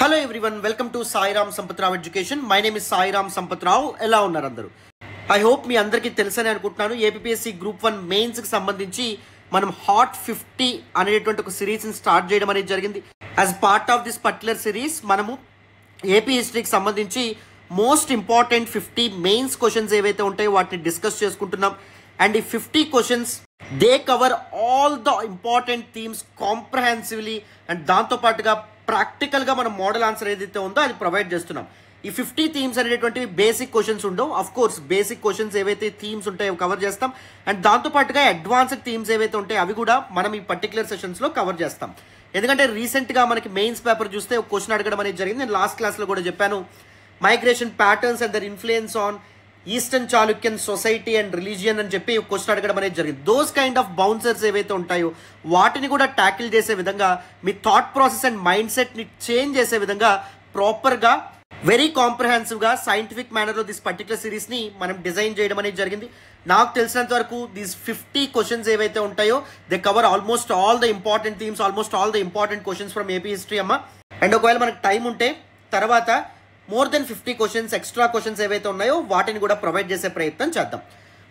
Hello everyone, welcome to Sairam Sampath Rao education. My name is Sairam Sampath Rao. ఎలా ఉన్నారు అందరూ? ఐ హోప్ మీ అందరికీ తెలుసని అనుకుంటున్నాను. ఏపీఎస్సి గ్రూప్ 1 మెయిన్స్కి సంబంధించి మనం హాట్ 50 అనేటువంటి ఒక సిరీస్ని స్టార్ట్ చేయడం అనేది జరిగింది. As part of this particular series మనము ఏపీ హిస్టరీకి సంబంధించి మోస్ట్ ఇంపార్టెంట్ 50 మెయిన్స్ క్వశ్చన్స్ ఏవైతే ఉంటాయో వాటిని డిస్కస్ చేసుకుంటున్నాం. అండ్ ఈ 50 questions they cover all the important themes comprehensively. And దాంతోపాటుగా ప్రాక్టికల్గా మనం మోడల్ ఆన్సర్ ఏదైతే ఉందో అది ప్రొవైడ్ చేస్తున్నాం. ఈ 50 థీమ్స్ అనేటువంటివి బేసిక్ క్వశ్చన్స్ ఉండవు. అఫ్ కోర్స్ బేసిక్ క్వశ్చన్స్ ఏవైతే థీమ్స్ ఉంటాయో కవర్ చేస్తాం. అండ్ దాంతోపాటుగా అడ్వాన్స్డ్ థీమ్స్ ఏవైతే ఉంటాయో అవి కూడా మనం ఈ పర్టికులర్ సెషన్స్లో కవర్ చేస్తాం. ఎందుకంటే రీసెంట్గా మనకి మెయిన్స్ పేపర్ చూస్తే ఒక క్వశ్చన్ అడగడం అనేది జరిగింది. నేను లాస్ట్ క్లాస్లో కూడా చెప్పాను, migration patterns and their influence on eastern Chalukyan society and religion అని చెప్పి క్వశ్చన్ అడగడం అనేది జరిగింది. దోస్ కైండ్ ఆఫ్ బౌన్సర్స్ ఏవైతే ఉంటాయో వాటిని కూడా ట్యాకిల్ చేసే విధంగా, మీ థాట్ ప్రాసెస్ అండ్ మైండ్ సెట్ని చేంజ్ చేసే విధంగా ప్రాపర్గా వెరీ కాంప్రహెన్సివ్గా సైంటిఫిక్ మేనర్లో దిస్ పర్టికులర్ సిరీస్ని మనం డిజైన్ చేయడం అనేది జరిగింది. నాకు తెలిసినంత వరకు దీస్ 50 క్వశ్చన్స్ ఏవైతే ఉంటాయో they cover almost all the important themes, almost all the important questions from AP history అమ్మ. అండ్ ఒకవేళ మనకు టైం ఉంటే తర్వాత more than 50 questions extra questions ఏవైతే ఉన్నాయో వాటిని కూడా ప్రొవైడ్ చేసే ప్రయత్నం చేద్దాం.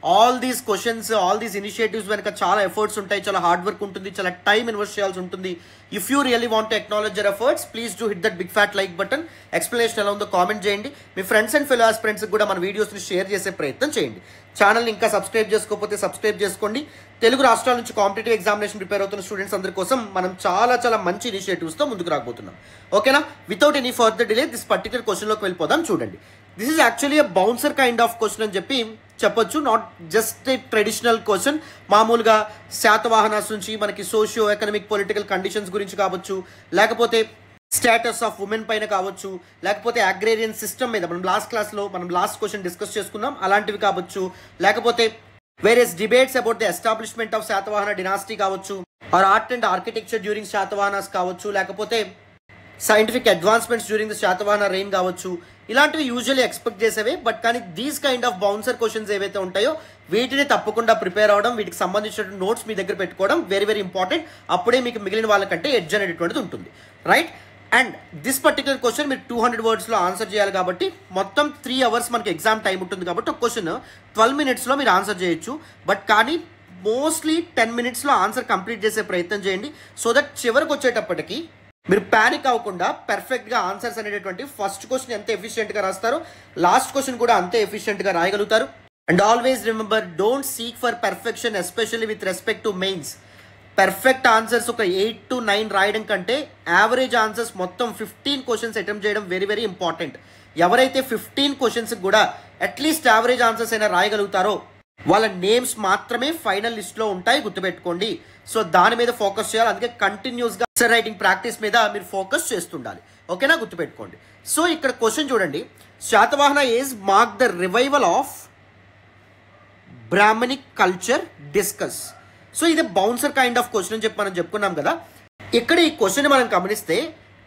All these questions, all these initiatives వెనక చాలా ఎఫర్ట్స్ ఉంటాయి, చాలా హార్డ్ వర్క్ ఉంటుంది, చాలా టైం ఇన్వెస్ట్ చేయాల్సి ఉంటుంది. If you really want to acknowledge your efforts, please do hit that big fat like button. Explanation ఎలా ఉందో కామెంట్ చేయండి. మీ ఫ్రెండ్స్ అండ్ ఫెలో ఆస్పిరెంట్స్కి కూడా మన వీడియోస్ని షేర్ చేసే ప్రయత్నం చేయండి. ఛానల్ని ఇంకా సబ్స్క్రైబ్ చేసుకోకపోతే సబ్స్క్రైబ్ చేసుకోండి. తెలుగు రాష్ట్రాల నుంచి కాంపిటేటివ్ ఎగ్జామినేషన్ ప్రిపేర్ అవుతున్న స్టూడెంట్స్ అందరి కోసం మనం చాలా మంచి ఇనిషియేటివ్స్తో ముందుకు రాబోతున్నాం. ఓకేనా? Without any further delay this particular క్వశ్చన్లోకి వెళ్ళిపోదాం. చూడండి, this is actually a bouncer kind of question అని చెప్పి చెప్పొచ్చు. Not just a traditional question. మామూలుగా శాతవాహనాస్ నుంచి మనకి సోషియో ఎకనామిక్ పొలిటికల్ కండిషన్స్ గురించి కావచ్చు, లేకపోతే స్టేటస్ ఆఫ్ ఉమెన్ పైన కావచ్చు, లేకపోతే అగ్రేరియన్ సిస్టమ్ మీద మనం లాస్ట్ క్లాస్లో మనం లాస్ట్ క్వశ్చన్ డిస్కస్ చేసుకున్నాం, అలాంటివి కావచ్చు, లేకపోతే various debates about the establishment of Satavahana dynasty కావచ్చు, or art and architecture during Satavahanas కావచ్చు, లేకపోతే scientific advancements during the Satavahana reign కావచ్చు. ఇలాంటివి యూజువల్లీ ఎక్స్పెక్ట్ చేసేవే. బట్ కానీ these kind of bouncer questions ఏవైతే ఉంటాయో వీటిని తప్పకుండా ప్రిపేర్ అవడం, వీటికి సంబంధించిన నోట్స్ మీ దగ్గర పెట్టుకోవడం వెరీ ఇంపార్టెంట్. అప్పుడే మీకు మిగిలిన వాళ్ళకంటే ఎడ్జ్ అనేటువంటిది ఉంటుంది, right? And this particular question మీరు 200 వర్డ్స్లో ఆన్సర్ చేయాలి కాబట్టి మొత్తం 3 అవర్స్ మనకి ఎగ్జామ్ టైం ఉంటుంది కాబట్టి ఒక క్వశ్చన్ 12 మినిట్స్లో మీరు ఆన్సర్ చేయొచ్చు. బట్ కానీ మోస్ట్లీ 10 మినిట్స్లో ఆన్సర్ కంప్లీట్ చేసే ప్రయత్నం చేయండి. సో దట్ చివరికి వచ్చేటప్పటికి మీరు ప్యానిక్ అవ్వకుండా పర్ఫెక్ట్గా ఆన్సర్స్ అనేటటువంటి ఫస్ట్ క్వశ్చన్ ఎంత ఎఫిషియెంట్గా రాస్తారో లాస్ట్ క్వశ్చన్ కూడా అంతే ఎఫిషియెంట్గా రాయగలుగుతారు. And always remember, don't seek for perfection, especially with respect to mains. Perfect answers ఒక 8 to 9 రాయడం కంటే యావరేజ్ ఆన్సర్స్ మొత్తం 15 క్వశ్చన్స్ అటెంప్ట్ చేయడం వెరీ ఇంపార్టెంట్. ఎవరైతే 15 క్వశ్చన్స్ కూడా అట్లీస్ట్ యావరేజ్ ఆన్సర్స్ అయినా రాయగలుగుతారో వాళ్ళ నేమ్స్ మాత్రమే ఫైనల్ లిస్ట్లో ఉంటాయి, గుర్తుపెట్టుకోండి. సో దాని మీద ఫోకస్ చేయాలి. అందుకే కంటిన్యూస్గా ఆన్సర్ రైటింగ్ ప్రాక్టీస్ మీద మీరు ఫోకస్ చేస్తుండాలి. ఓకేనా? గుర్తుపెట్టుకోండి. సో ఇక్కడ క్వశ్చన్ చూడండి, Satavahana age mark the revival of Brahmanic culture discuss. So ఇది బౌన్సర్ కైండ్ ఆఫ్ క్వశ్చన్ అని చెప్పి మనం చెప్పుకున్నాం కదా. ఇక్కడ ఈ క్వశ్చన్ మనం గమనిస్తే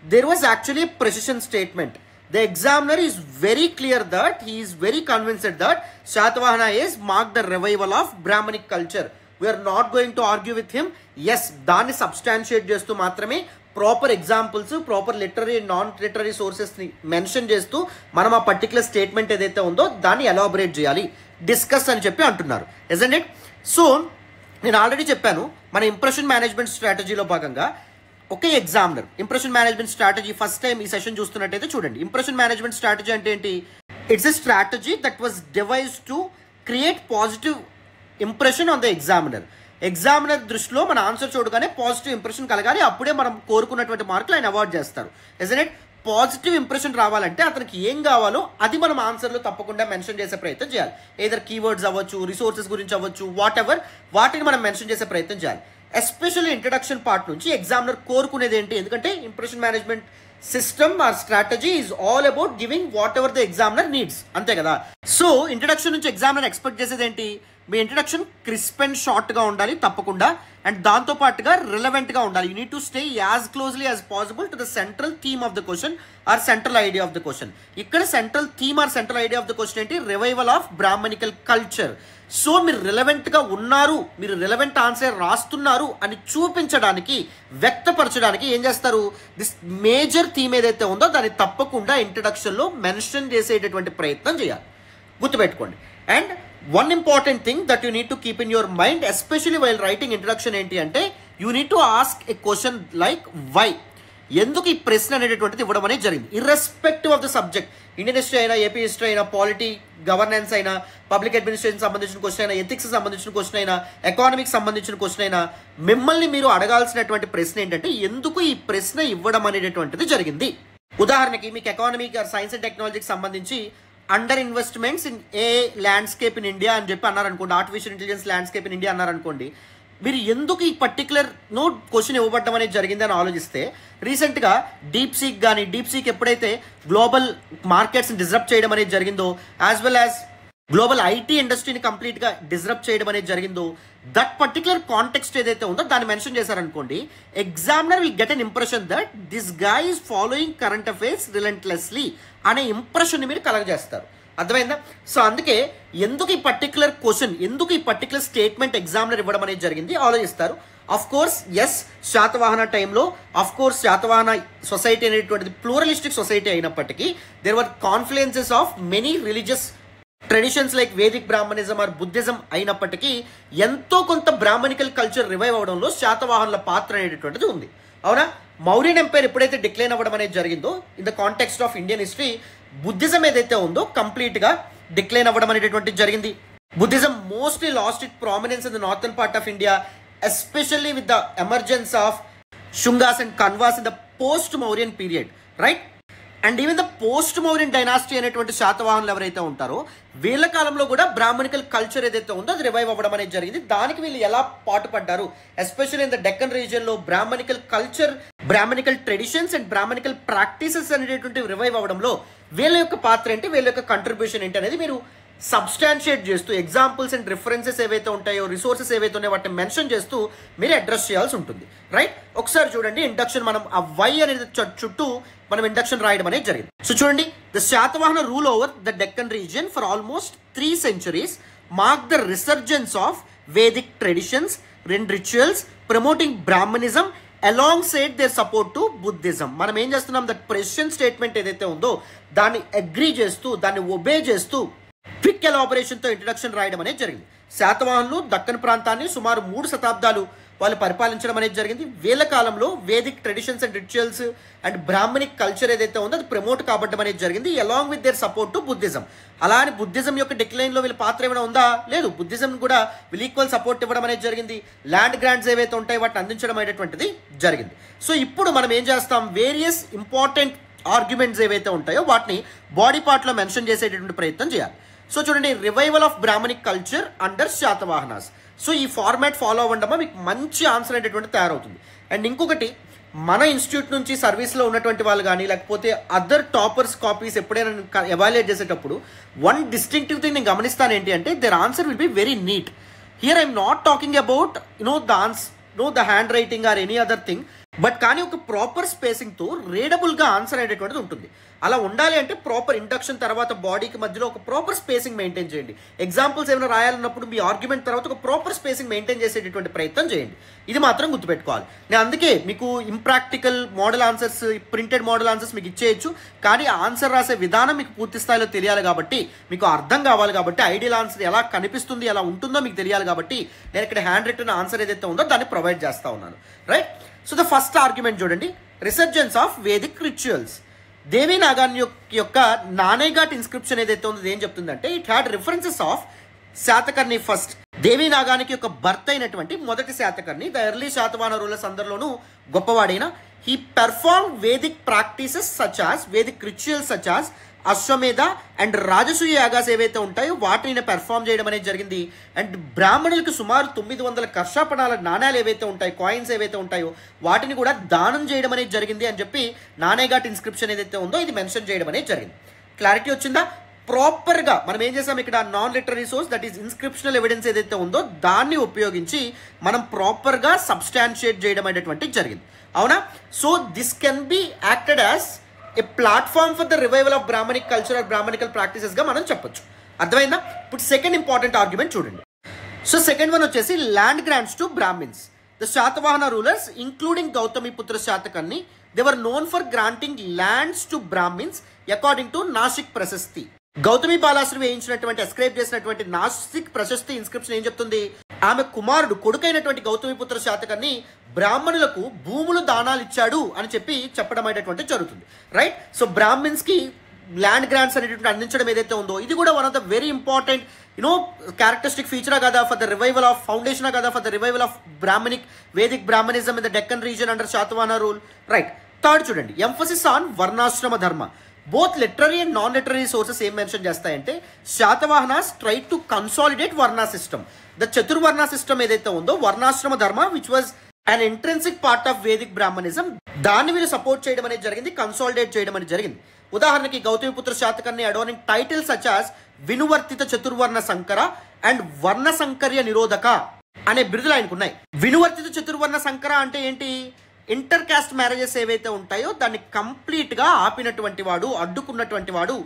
there was actually precision statement. The examiner is very clear that he is very convinced that Shatavahana is marked the revival of Brahmanic culture. We are not going to argue with him. Yes, దాన్ని substantiate చేస్తూ మాత్రమే proper examples, proper literary non literary సోర్సెస్ని mention చేస్తూ మనం ఆ particular statement ఏదైతే ఉందో దాన్ని ఎలాబరేట్ చేయాలి, డిస్కస్ అని చెప్పి అంటున్నారు. Isn't it? సో నేను ఆల్రెడీ చెప్పాను, మన ఇంప్రెషన్ మేనేజ్మెంట్ స్ట్రాటజీలో భాగంగా okay examiner impression management strategy first time ఈ సెషన్ చూస్తున్నట్టయితే చూడండి. ఇంప్రెషన్ మేనేజ్మెంట్ స్ట్రాటజీ అంటే ఏంటి? It's a strategy that was devised to create positive impression on the examiner. Examiner దృష్టిలో మన ఆన్సర్ చూడగానే పాజిటివ్ ఇంప్రెషన్ కలగాలి, అప్పుడే మనం కోరుకున్నటువంటి మార్కులు ఆయన అవార్డ్ చేస్తారు. Isn't it? పాజిటివ్ ఇంప్రెషన్ రావాలంటే అతనికి ఏం కావాలో అది మనం ఆన్సర్లో తప్పకుండా మెన్షన్ చేసే ప్రయత్నం చేయాలి. ఏదర్ కీవర్డ్స్ అవ్వచ్చు, రిసోర్సెస్ గురించి అవ్వచ్చు, వాట్ ఎవర్, వాటిని మనం మెన్షన్ చేసే ప్రయత్నం చేయాలి. ఎస్పెషల్లీ ఇంట్రడక్షన్ పార్ట్ నుంచి ఎగ్జామినర్ కోరుకునేది ఏంటి? ఎందుకంటే impression management system or strategy is all about giving whatever the examiner needs, అంతే కదా. సో ఇంట్రడక్షన్ నుంచి ఎగ్జామినర్ ఎక్స్పెక్ట్ చేసేది ఏంటి? మీ ఇంట్రడక్షన్ క్రిస్ప్ అండ్ షార్ట్గా ఉండాలి తప్పకుండా, అండ్ దాంతోపాటుగా రిలవెంట్గా ఉండాలి. You need to stay as closely as possible to the central theme of the question or central idea of the question. ఇక్కడ central theme or central idea of the question ఏంటి? Revival of Brahmanical culture. So మీరు రిలవెంట్గా ఉన్నారు, మీరు relevant answer రాస్తున్నారు అని చూపించడానికి, వ్యక్తపరచడానికి ఏం చేస్తారు? దిస్ మేజర్ థీమ్ ఏదైతే ఉందో దాన్ని తప్పకుండా ఇంట్రడక్షన్లో మెన్షన్ చేసేటటువంటి ప్రయత్నం చేయాలి. గుర్తుపెట్టుకోండి. And one important thing that you need to keep in your mind especially while writing introduction ఏంటి అంటే, you need to ask a question like why. ఎందుకు ఈ ప్రశ్న అనేటటువంటిది ఇవ్వడం అనేది జరిగింది, irrespective of the subject. Indian history అయినా, ఏపీ హిస్టరీ అయినా, పాలిటీ, గవర్నెన్స్ అయినా, పబ్లిక్ అడ్మినిస్ట్రేషన్ సంబంధించిన క్వశ్చన్ అయినా, ఎథిక్స్ సంబంధించిన క్వశ్చన్ అయినా, ఎకానమిక్స్ సంబంధించిన క్వశ్చన్ అయినా, మిమ్మల్ని మీరు అడగాల్సినటువంటి ప్రశ్న ఏంటంటే ఎందుకు ఈ ప్రశ్న ఇవ్వడం అనేటటువంటిది జరిగింది. ఉదాహరణకి మీకు ఎకానమీ, సైన్స్ అండ్ టెక్నాలజీకి సంబంధించి under investments in a landscape in India అని చెప్పి అన్నారనుకోండి, artificial intelligence landscape in India అన్నారనుకోండి, మీరు ఎందుకు ఈ పర్టికులర్ క్వశ్చన్ ఇవ్వబడ్డం అనేది జరిగింది అని ఆలోచిస్తే, రీసెంట్గా డీప్ సీక్ ఎప్పుడైతే గ్లోబల్ మార్కెట్స్ని డిస్రప్ట్ చేయడం అనేది జరిగిందో, as well as global IT ఇండస్ట్రీని కంప్లీట్గా డిస్రప్ట్ చేయడం అనేది జరిగిందో, దట్ పర్టికులర్ కాంటెక్స్ట్ ఏదైతే ఉందో దాన్ని మెన్షన్ చేశారనుకోండి, examiner will get an impression that this guy is following current affairs relentlessly అనే ఇంప్రెషన్ని మీరు కలగజేస్తారు. అర్థమైందా? సో అందుకే ఎందుకు ఈ పర్టికులర్ క్వశ్చన్, ఎందుకు ఈ పర్టికులర్ స్టేట్మెంట్ ఎగ్జామినర్ ఇవ్వడం అనేది జరిగింది ఆలోచిస్తారు. అఫ్ కోర్స్ ఎస్, శాతవాహన టైంలో అఫ్ కోర్స్ శాతవాహన సొసైటీ అనేటువంటిది ప్లూరలిస్టిక్ సొసైటీ అయినప్పటికీ there were confluences of many religious traditions like Vedic Brahmanism or Buddhism అయినప్పటికీ ఎంతో కొంత బ్రాహ్మణికల్ కల్చర్ రివైవ్ అవడంలో శాతవాహనుల పాత్ర అనేటటువంటిది ఉంది. అవునా? మౌర్యన్ ఎంపైర్ ఎప్పుడైతే డిక్లైన్ అవ్వడం అనేది జరిగిందో in the context of Indian history, Buddhism ఏదైతే ఉందో కంప్లీట్గా డిక్లైన్ అవ్వడం అనేటటువంటిది జరిగింది. Buddhism mostly lost it prominence in the northern part of India, especially with the emergence of Shungas and Kanvas in the post Mauryan period, right? And even the post Mauryan dynasty అనేటువంటి శాతవాహనులు ఎవరైతే ఉంటారో వీళ్ళ కాలంలో కూడా బ్రాహ్మణికల్ కల్చర్ ఏదైతే ఉందో అది రివైవ్ అవ్వడం అనేది జరిగింది. దానికి వీళ్ళు ఎలా పాటుపడ్డారు, ఎస్పెషల్లీ ఇన్ ద డెక్కన్ రీజియన్లో Brahmanical culture, Brahmanical traditions and Brahmanical practices అనేటువంటి రివైవ్ అవ్వడంలో వీళ్ళ యొక్క పాత్ర ఏంటి, వీళ్ళ యొక్క కంట్రిబ్యూషన్ ఏంటి అనేది మీరు సబ్స్టాన్షియేట్ చేస్తూ ఎగ్జాంపుల్స్ అండ్ రిఫరెన్సెస్ ఏవైతే ఉంటాయో, రిసోర్సెస్ ఏవైతే ఉన్నాయో వాటిని మెన్షన్ చేస్తూ మీరు అడ్రస్ చేయాల్సి ఉంటుంది, రైట్? ఒకసారి చూడండి ఇండక్షన్, మనం ఆ వై అనేది చుట్టూ మనం ఇండక్షన్ రాయడం అనేది జరిగింది. సో చూడండి, the Satavahana rule over the Deccan region for almost 3 centuries mark the resurgence of Vedic traditions and rituals promoting Brahminism along there support to Buddhism. మనం ఏం చేస్తున్నాం, దట్ ప్రెసిషన్ స్టేట్మెంట్ ఏదైతే ఉందో దాన్ని అగ్రీ చేస్తూ, దాన్ని ఒబే చేస్తూ క్విక్ ఎలాబరేషన్తో ఇంట్రడక్షన్ రాయడం అనేది జరిగింది. శాతవాహనులు దక్కన్ ప్రాంతాన్ని సుమారు 3 శతాబ్దాలు వాళ్ళు పరిపాలించడం అనేది జరిగింది. వీళ్ళ కాలంలో Vedic traditions and rituals and Brahmanic culture ఏదైతే ఉందో అది ప్రమోట్ కాబట్టడం అనేది జరిగింది, along with their support to Buddhism. అలా అని బుద్ధిజం యొక్క డిక్లైన్లో వీళ్ళ పాత్ర ఏమైనా ఉందా? లేదు. బుద్ధిజం కూడా వీళ్ళు ఈక్వల్ సపోర్ట్ ఇవ్వడం అనేది జరిగింది. ల్యాండ్ గ్రాంట్స్ ఏవైతే ఉంటాయో వాటిని అందించడం అనేటువంటిది జరిగింది. సో ఇప్పుడు మనం ఏం చేస్తాం, వేరియస్ ఇంపార్టెంట్ ఆర్గ్యుమెంట్స్ ఏవైతే ఉంటాయో వాటిని బాడీ పార్ట్లో మెన్షన్ చేసేటటువంటి ప్రయత్నం చేయాలి. సో చూడండి, revival of Brahmanic culture under Satavahanas. So ఈ ఫార్మాట్ ఫాలో అవ్వడం మీకు మంచి ఆన్సర్ అనేటువంటి తయారవుతుంది. అండ్ ఇంకొకటి, మన ఇన్స్టిట్యూట్ నుంచి సర్వీస్లో ఉన్నటువంటి వాళ్ళు కానీ లేకపోతే అదర్ టాపర్స్ కాపీస్ ఎప్పుడైనా ఎవాల్యుయేట్ చేసేటప్పుడు వన్ డిస్టింక్టివ్ థింగ్ నేను గమనిస్తాను ఏంటి అంటే, their answer will be very neat. Here I'm not talking about the handwriting or any other thing, but కానీ ఒక ప్రాపర్ స్పేసింగ్తో రీడబుల్గా ఆన్సర్ అనేటువంటిది ఉంటుంది. అలా ఉండాలి అంటే ప్రాపర్ ఇండక్షన్ తర్వాత బాడీకి మధ్యలో ఒక ప్రాపర్ స్పేసింగ్ మెయింటైన్ చేయండి. ఎగ్జాంపుల్స్ ఏమైనా రాయాలన్నప్పుడు మీ ఆర్గ్యుమెంట్ తర్వాత ఒక ప్రాపర్ స్పేసింగ్ మెయింటైన్ చేసేటటువంటి ప్రయత్నం చేయండి. ఇది మాత్రం గుర్తుపెట్టుకోవాలి. నేను అందుకే మీకు impractical model answers, printed model answers మీకు ఇచ్చేయచ్చు, కానీ ఆన్సర్ రాసే విధానం మీకు పూర్తి స్థాయిలో తెలియాలి కాబట్టి, మీకు అర్థం కావాలి కాబట్టి, ఐడియల్ ఆన్సర్ ఎలా కనిపిస్తుంది, ఎలా ఉంటుందో మీకు తెలియాలి కాబట్టి నేను ఇక్కడ హ్యాండ్ రిటన్ ఆన్సర్ ఏదైతే ఉందో దాన్ని ప్రొవైడ్ చేస్తూ ఉన్నాను, right? So the first argument చూడండి, resurgence of Vedic rituals. Devi Nagani యొక్క నానేఘాట్ ఇన్స్క్రిప్షన్ ఏదైతే ఉందో ఏం చెప్తుందంటే, it had references of Satakarni first. Devi నాగానికి యొక్క భర్త అయినటువంటి మొదటి Satakarni, the early Satavahana rulers అందరిలోనూ గొప్పవాడైన, he perform Vedic practices such as, Vedic rituals such as Ashvamedha and Rajasuya యాగాస్ ఏవైతే ఉంటాయో వాటిని పెర్ఫామ్ చేయడం అనేది జరిగింది. అండ్ బ్రాహ్మణులకు సుమారు 900 కర్షాపణాల నాణ్యాలు ఏవైతే ఉంటాయో, కాయిన్స్ ఏవైతే ఉంటాయో వాటిని కూడా దానం చేయడం అనేది జరిగింది అని చెప్పి నానేఘాట్ ఇన్స్క్రిప్షన్ ఏదైతే ఉందో ఇది మెన్షన్ చేయడం అనేది జరిగింది. క్లారిటీ వచ్చిందా? ప్రాపర్గా మనం ఏం చేసాం ఇక్కడ non literary source that is inscriptional evidence ఏదైతే ఉందో దాన్ని ఉపయోగించి మనం ప్రాపర్గా సబ్స్టాన్షియేట్ చేయడం అనేటువంటిది జరిగింది. అవునా? So this can be acted as a platform for the revival of Brahmanic culture or Brahmanical ప్రాక్టీసెస్గా మనం చెప్పొచ్చు. అర్థమైందా? ఇప్పుడు సెకండ్ ఇంపార్టెంట్ ఆర్గ్యుమెంట్ చూడండి. సో సెకండ్ వన్ వచ్చేసి land grants to Brahmins. The Satavahana rulers including Gautamiputra Satakarni they were known for granting lands to Brahmins according to Nasik Prashasti. Gautami Balashri వేయించినటువంటి ascribe చేసినటువంటి Nasik ప్రశస్తి inscription ఏం చెప్తుంది? ఆమె కుమారుడు కొడుకైనటువంటి గౌతమిపుత్ర శాతకర్ణి బ్రాహ్మణులకు భూములు దానాలు ఇచ్చాడు అని చెప్పడం అనేటువంటి జరుగుతుంది. రైట్? సో బ్రాహ్మిన్స్ కి ల్యాండ్ గ్రాంట్స్ అనేటువంటి అందించడం ఏదైతే ఉందో ఇది కూడా one of the very important characteristic ఫీచరా కదా ఫర్ ద రివైవల్ ఆఫ్ ఫౌండేషనా కదా for the revival of Vedic Brahmanism in the Deccan region under Satavahana rule. Right. Third చూడండి, emphasis on Varnashrama Dharma. Both literary and non literary sources ఏం mention చేస్తాయంటే Satavahanas try to consolidate Varna system. The Chaturvarna system ఏదైతే ఉందో వర్ణాశ్రమ ధర్మ which was an intrinsic part of Vedic Brahmanism దాన్ని వీళ్ళు support చేయడం అనేది జరిగింది, కన్సాలిడేట్ చేయడం అనేది జరిగింది. ఉదాహరణకి Gautamiputra Satakarni adorning titles such as Vinivartita Chaturvarna Sankara and వర్ణ సంకర్య నిరోధక అనే బిరుదులు ఆయనకు ఉన్నాయి. వినువర్తిత చతుర్వర్ణ సంకర అంటే ఏంటి? ఇంటర్ క్యాస్ట్ మ్యారేజెస్ ఏవైతే ఉంటాయో దాన్ని కంప్లీట్ గా ఆపినటువంటి వాడు, అడ్డుకున్నటువంటి వాడు.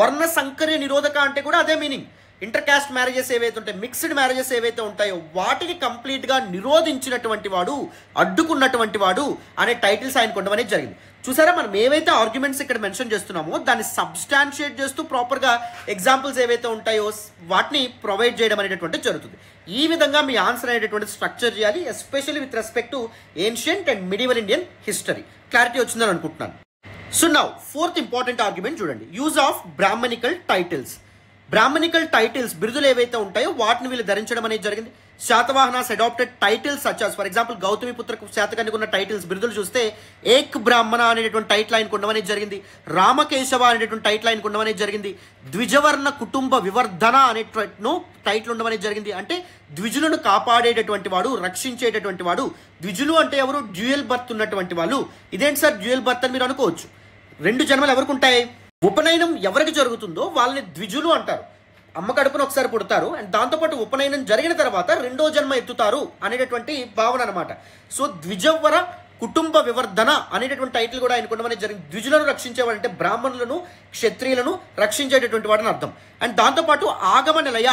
వర్ణ సంకర్య నిరోధక అంటే కూడా అదే మీనింగ్. ఇంటర్ క్యాస్ట్ మ్యారేజెస్ ఏవైతే ఉంటాయో, మిక్స్డ్ మ్యారేజెస్ ఏవైతే ఉంటాయో వాటిని కంప్లీట్ గా నిరోధించినటువంటి వాడు, అడ్డుకున్నటువంటి వాడు అనే టైటిల్స్ ఆయన కొనడం అనేది జరిగింది. చూసారా, మనం ఏవైతే ఆర్గ్యుమెంట్స్ ఇక్కడ మెన్షన్ చేస్తున్నామో దాన్ని సబ్స్టాన్షియేట్ చేస్తూ ప్రాపర్ గా ఎగ్జాంపుల్స్ ఏవైతే ఉంటాయో వాటిని ప్రొవైడ్ చేయడం అనేటటువంటి జరుగుతుంది. ఈ విధంగా మీ ఆన్సర్ అనేటటువంటి స్ట్రక్చర్ చేయాలి, especially with respect to ancient and medieval Indian history. Clarity వచ్చిందని అనుకుంటున్నాను. So now fourth important argument చూడండి, use of Brahmanical titles. Brahmanical titles బిరుదులు ఏవైతే ఉంటాయో వాటిని వీళ్ళు ధరించడం అనేది జరిగింది. Satavahanas adopted titles such as for example Gautamiputra శాతకర్ణికి ఉన్న టైటిల్స్ బిరుదులు చూస్తే ఏక్ బ్రాహ్మణ అనేటువంటి టైటిల్ ఆయన ఉండడం అనేది జరిగింది. రామకేశవ అనేటువంటి టైటిల్ ఆయన ఉండడం అనేది జరిగింది. ద్విజవర్ణ కుటుంబ వివర్ధన అనేటువంటి టైటిల్ ఉండడం అనేది జరిగింది. అంటే ద్విజులను కాపాడేటటువంటి వాడు, రక్షించేటటువంటి వాడు. ద్విజులు అంటే ఎవరు? డ్యూయల్ బర్త్ ఉన్నటువంటి వాళ్ళు. ఇదేంటి సార్ డ్యూయల్ బర్త్ అని మీరు అనుకోవచ్చు. రెండు జన్మలు ఎవరికి ఉంటాయి? ఉపనయనం ఎవరికి జరుగుతుందో వాళ్ళని ద్విజులు అంటారు. అమ్మ కడుపున ఒకసారి పుడతారు అండ్ దాంతోపాటు ఉపనయనం జరిగిన తర్వాత రెండో జన్మ ఎత్తుతారు అనేటటువంటి భావన అనమాట. సో ద్విజవర కుటుంబ వివర్ధన అనేటటువంటి టైటిల్ కూడా ఆయన కొనమని జరిగింది. ద్విజులను రక్షించేవాడు అంటే బ్రాహ్మణులను, క్షత్రియులను రక్షించేటటువంటి వాడని అర్థం. అండ్ దాంతోపాటు ఆగమ నిలయ,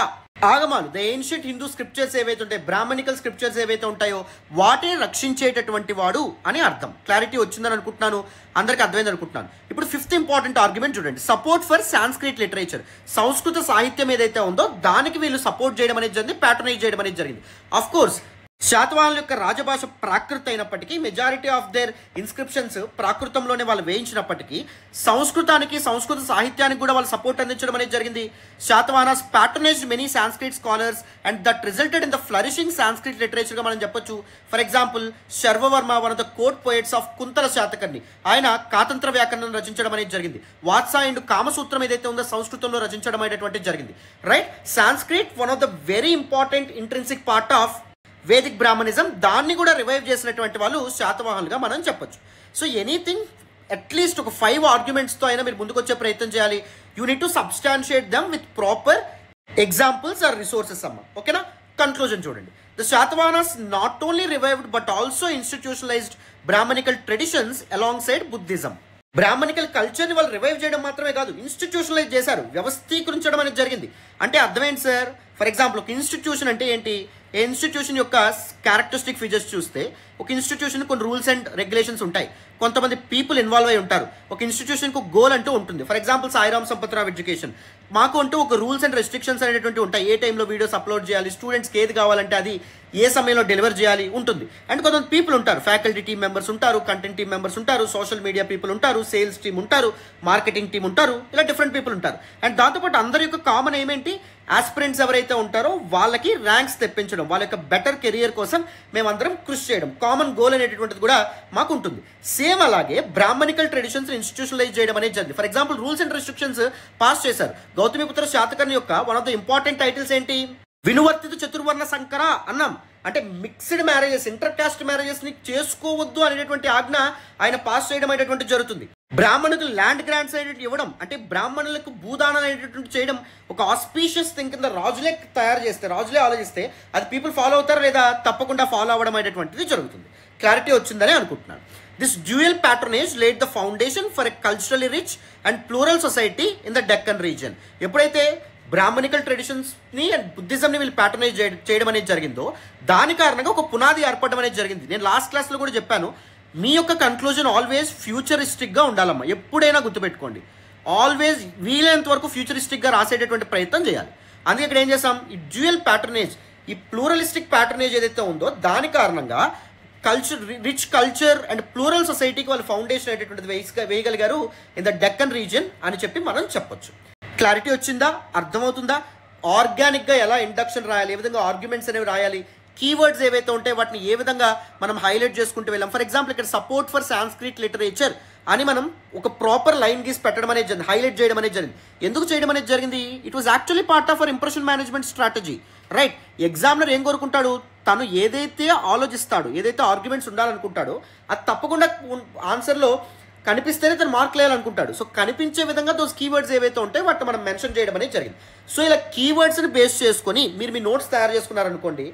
ఆగమాలు ద ఏన్షియంట్ హిందూ స్క్రిప్చర్స్ ఏవైతే ఉంటాయో, బ్రాహ్మణికల్ స్క్రిప్చర్స్ ఏవైతే ఉంటాయో వాటిని రక్షించేటటువంటి వాడు అని అర్థం. క్లారిటీ వచ్చిందని అనుకుంటున్నాను, అందరికీ అర్థమైంది అనుకుంటున్నాను. ఇప్పుడు ఫిఫ్త్ ఇంపార్టెంట్ ఆర్గ్యుమెంట్ చూడండి, సపోర్ట్ ఫర్ సాంస్క్రిట్ లిటరేచర్. సంస్కృత సాహిత్యం ఏదైతే ఉందో దానికి వీళ్ళు సపోర్ట్ చేయడం అనేది జరిగింది, ప్యాట్రనైజ్ చేయడం అనేది జరిగింది. ఆఫ్ కోర్స్ శాతవాహనుల యొక్క రాజభాష ప్రాకృత అయినప్పటికీ, మెజారిటీ ఆఫ్ దేర్ ఇన్స్క్రిప్షన్స్ ప్రాకృతంలోనే వాళ్ళు వేయించినప్పటికీ సంస్కృతానికి, సంస్కృత సాహిత్యానికి కూడా వాళ్ళు సపోర్ట్ అందించడం అనేది జరిగింది. Satavahanas patronized many Sanskrit scholars and that resulted in the flourishing Sanskrit literature గా మనం చెప్పొచ్చు. For example Sharvavarma, one of the court poets of Kuntala Satakarni, ఆయన కాతంత్ర వ్యాకరణం రచించడం అనేది జరిగింది. వాత్సాయనుడు కామసూత్రం ఏదైతే ఉందో సంస్కృతంలో రచించడం అనేటువంటిది జరిగింది. Right? Sanskrit one of the very important intrinsic part of Vedic Brahminism, దాన్ని కూడా రివైవ్ చేసినటువంటి వాళ్ళు శాతవాహనులుగా మనం చెప్పొచ్చు. సో ఎనీథింగ్ అట్లీస్ట్ ఒక 5 ఆర్గ్యుమెంట్స్తో అయినా మీరు ముందుకు వచ్చే ప్రయత్నం చేయాలి. You need to substantiate them with proper examples or resources అమ్మ. ఓకేనా? కన్క్లూజన్ చూడండి, the Satavahanas not only revived but also institutionalised brahmanical traditions alongside Buddhism. Brahmanical కల్చర్ని వాళ్ళు రివైవ్ చేయడం మాత్రమే కాదు, ఇన్స్టిట్యూషనలైజ్ చేశారు, వ్యవస్థీకరించడం అనేది జరిగింది. అంటే అర్థమైంది సార్. ఫర్ ఎగ్జాంపుల్ ఒక ఇన్స్టిట్యూషన్ అంటే ఏంటి? ఏ ఇన్స్టిట్యూషన్ యొక్క క్యారెక్టరిస్టిక్ ఫీచర్స్ చూస్తే ఒక ఇన్స్టిట్యూషన్ కొన్ని రూల్స్ అండ్ రెగ్యులేషన్స్ ఉంటాయి, కొంతమంది పీపుల్ ఇన్వాల్వ్ అయి ఉంటారు. ఒక ఇన్స్టిట్యూషన్కు గోల్ అంటూ ఉంటుంది. ఫర్ ఎగ్జాంపుల్ సాయిరామ్ సంపత్రావ్ ఎడ్యుకేషన్, మాకు అంటూ ఒక రూల్స్ అండ్ రెస్ట్రిక్షన్స్ అనేటువంటి ఉంటాయి. ఏ టైంలో వీడియోస్ అప్లోడ్ చేయాలి, స్టూడెంట్స్కి ఏది కావాలంటే అది ఏ సమయంలో డెలివర్ చేయాలి ఉంటుంది. అండ్ కొంతమంది పీపుల్ ఉంటారు, ఫ్యాకల్టీ టీమ్ మెంబర్స్ ఉంటారు, కంటెంట్ టీమ్ మెంబర్స్ ఉంటారు, సోషల్ మీడియా పీపుల్ ఉంటారు, సేల్స్ టీమ్ ఉంటారు, మార్కెటింగ్ టీమ్ ఉంటారు, ఇలా డిఫరెంట్ పీపుల్ ఉంటారు. అండ్ దాంతోపాటు అందరి యొక్క కామన్ ఏమేంటి? ఆస్పిరెంట్స్ ఎవరైతే ఉంటారో వాళ్ళకి ర్యాంక్స్ తెప్పించడం, వాళ్ళ యొక్క బెటర్ కెరియర్ కోసం మేమందరం కృషి చేయడం, కామన్ గోల్ అనేటటువంటిది కూడా మాకు ఉంటుంది. సేమ్ అలాగే బ్రాహ్మణికల్ ట్రెడిషన్స్ ఇన్స్టిట్యూషనలైజ్ చేయడం అనేది జరిగింది. For example rules and restrictions pass చేశారు. గౌతమిపుత్ర శాతకర్ణి యొక్క one of the important titles ఏంటి? వినువర్తిత చతుర్వర్ణ సంకర అన్నాం. అంటే mixed marriages, inter caste marriages ని చేసుకోవద్దు అనేటువంటి ఆజ్ఞ ఆయన పాస్ చేయడం అనేటువంటి జరుగుతుంది. బ్రాహ్మణులకు ల్యాండ్ గ్రాంట్స్ అనేటువంటి ఇవ్వడం, అంటే బ్రాహ్మణులకు భూదానం అనేటటువంటి చేయడం ఒక ఆస్పీషియస్ థింగ్ కింద రాజులే తయారు చేస్తే, రాజులే ఆలోచిస్తే అది పీపుల్ ఫాలో అవుతారా లేదా? తప్పకుండా ఫాలో అవ్వడం అనేటువంటిది జరుగుతుంది. క్లారిటీ వచ్చిందని అనుకుంటున్నాను. This dual patronage laid the foundation for a culturally rich and plural society in the Deccan region. ఎప్పుడైతే బ్రాహ్మణికల్ ట్రెడిషన్స్ని అండ్ బుద్ధిజంని వీళ్ళు ప్యాట్రనైజ్ చేయడం అనేది జరిగిందో దాని కారణంగా ఒక పునాది ఏర్పడడం అనేది జరిగింది. నేను లాస్ట్ క్లాస్లో కూడా చెప్పాను, మీ యొక్క కన్క్లూజన్ ఆల్వేస్ ఫ్యూచరిస్టిక్గా ఉండాలమ్మా. ఎప్పుడైనా గుర్తుపెట్టుకోండి, ఆల్వేస్ వీలైనంత వరకు ఫ్యూచరిస్టిక్గా రాసేటటువంటి ప్రయత్నం చేయాలి. అందుకే ఇక్కడ ఏం చేస్తాం, ఈ డ్యూయల్ ప్యాటర్నేజ్, ఈ ప్లూరలిస్టిక్ ప్యాటర్నేజ్ ఏదైతే ఉందో దాని కారణంగా రిచ్ కల్చర్ అండ్ ప్లూరల్ సొసైటీకి వాళ్ళు ఫౌండేషన్ అనేటటువంటిది వేయగలిగారు ఇన్ ద డెక్కన్ రీజియన్ అని చెప్పి మనం చెప్పొచ్చు. క్లారిటీ వచ్చిందా? అర్థమవుతుందా? ఆర్గానిక్గా ఎలా ఇండక్షన్ రాయాలి, ఏ విధంగా ఆర్గ్యుమెంట్స్ అనేవి రాయాలి, కీవర్డ్స్ ఏవైతే ఉంటాయో వాటిని ఏ విధంగా మనం హైలైట్ చేసుకుంటూ వెళ్ళాం. ఫర్ ఎగ్జాంపుల్ ఇక్కడ సపోర్ట్ ఫర్ సాంస్క్రిట్ లిటరేచర్ అని మనం ఒక ప్రాపర్ లైన్ గీసి పెట్టడం అనేది జరిగింది, హైలైట్ చేయడం అనేది జరిగింది. ఎందుకు చేయడం అనేది జరిగింది? It was actually part of our impression management strategy, right? Examiner ఏం కోరుకుంటాడు, తను ఏదైతే ఆలోచిస్తాడో, ఏదైతే ఆర్గ్యుమెంట్స్ ఉండాలనుకుంటాడో అది తప్పకుండా ఆన్సర్లో కనిపిస్తేనే తను మార్క్ వేయాలనుకుంటాడు. సో కనిపించే విధంగా దోస్ కీవర్డ్స్ ఏవైతే ఉంటాయో వాటిని మనం మెన్షన్ చేయడం అనేది జరిగింది. సో ఇలా కీవర్డ్స్ని బేస్ చేసుకొని మీరు మీ నోట్స్ తయారు చేసుకున్నారనుకోండి,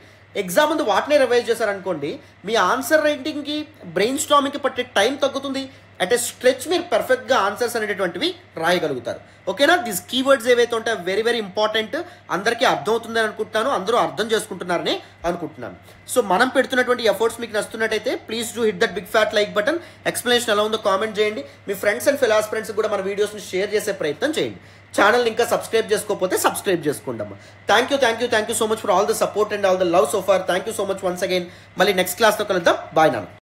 ఎగ్జామ్ ముందు వాటినే రివైజ్ చేశారనుకోండి, మీ ఆన్సర్ రైటింగ్కి బ్రెయిన్ స్టామింగ్కి పట్టే టైం తగ్గుతుంది. అట్ ఏ స్ట్రెచ్ మీరు పర్ఫెక్ట్గా ఆన్సర్స్ అనేటటువంటివి రాయగలుగుతారు. ఓకేనా? దీస్ కీవర్డ్స్ ఏవైతే ఉంటాయో వెరీ వెరీ ఇంపార్టెంట్. అందరికీ అర్థమవుతుందని అనుకుంటున్నాను, అందరూ అర్థం చేసుకుంటున్నారని అనుకుంటున్నాను. సో మనం పెడుతున్నటువంటి ఎఫర్ట్స్ మీకు నచ్చుతున్నట్టయితే please do hit that big fat like button. Explanation ఎలా ఉందో కామెంట్ చేయండి. మీ ఫ్రెండ్స్ అండ్ ఫెలో ఆస్పిరెంట్స్ కూడా మన వీడియోస్ని షేర్ చేసే ప్రయత్నం చేయండి. ఛానల్ ఇంకా సబ్స్క్రైబ్ చేసుకోకపోతే సబ్స్క్రైబ్ చేసుకోండి అమ్మా. Thank you so much for all the support and all the love so far. Thank you so much once again. మళ్ళీ నెక్స్ట్ క్లాస్లో కలుద్దాం. బాయ్ నాన్న.